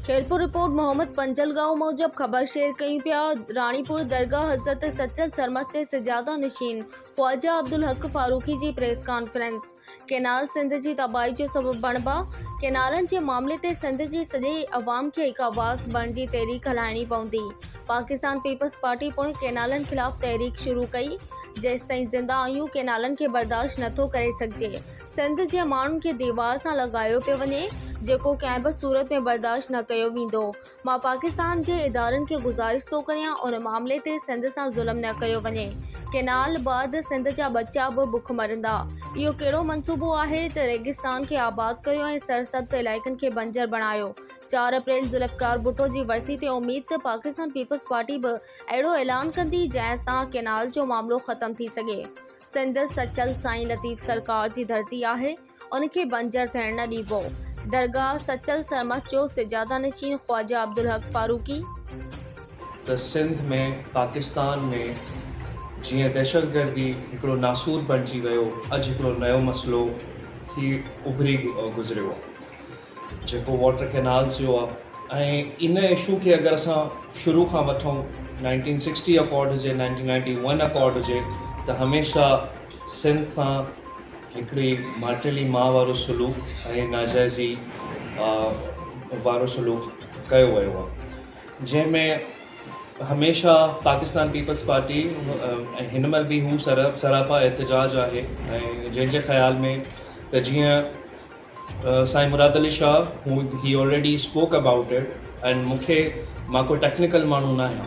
Khairpur report Mohammad पंजलगांव मूजब ख़बर share कयूं पिया। रानीपुर दरगाह हज़रत सचल सरमत से सजादा नशीन ख्वाजा अब्दुल हक फारूकी जी प्रेस कॉन्फ्रेंस। केनाल सिंध जी तबाही जो सबबु बणिबा। केनालनि जे मामले ते सिंध जी सॼे अवाम खे हिकु आवाज़ बणण जी तहरीक हलाइणी पवंदी। पाकिस्तान पीपल्स पार्टी पिणु केनालनि ख़िलाफ़ तहरीक शुरू कई। जेसिताईं ज़िंदा आहियूं केनालनि खे बर्दाश्त नथो करे सघिजे। सिंध जे माण्हुनि खे दीवार सां लॻायो पियो वञे, जेको कंहिं बि सूरत में बर्दाश्त न कयो वेंदो। मां पाकिस्तान जे इदारनि खे गुज़ारिश थो करियां उन मामले ते सिंध सां ज़ुल्म न कयो वञे। केनाल बाद सिंध जा बच्चा बि बुख मरंदा। इहो कहिड़ो मनसूबो आहे त रेगिस्तान खे आबाद कयो ऐं सरसब्ज़ इलाइक़नि खे बंजर बणायो। 4 अप्रैल ज़ुल्फ़िकार भुट्टो जी वरसी ते उमीद त पाकिस्तान पीपल्स पार्टी बि अहिड़ो ऐलान कंदी जंहिं सां केनाल जो मामलो ख़त्म थी सघे। सिंध सचल साईं लतीफ़ सरकार जी धरती आहे, उनखे बंजर थियण न ॾिबो। दरगाह सचल सरमत जो सजादा नशीन ख्वाजा अब्दुल हक फारूकी। त सिंध में पाकिस्तान में जीअं दहशतगर्दी हिकिड़ो नासूर बणिजी वियो, अॼु हिकिड़ो नयो मसइलो थी उभरी गुज़रियो आहे जेको वाटर कैनाल्स जो आहे। ऐं इन इशू खे अगरि असां शुरू खां वठूं 1960 अकॉर्ड हुजे 1991 अकॉर्ड हुजे त हमेशह सिंध सां हिकिड़ी माटेली मां वारो सलूक ऐं नाजाइज़ी वारो सलूक कयो वियो आहे, जंहिंमें हमेशह पाकिस्तान पीपल्स पार्टी ऐं हिन महिल बि हू सरापा एहतजाज आहे। ऐं जंहिंजे ख़्याल में त जीअं साईं मुराद अली शाह ही already spoke about it. And मां कोई टेक्निकल माण्हू न आहियां,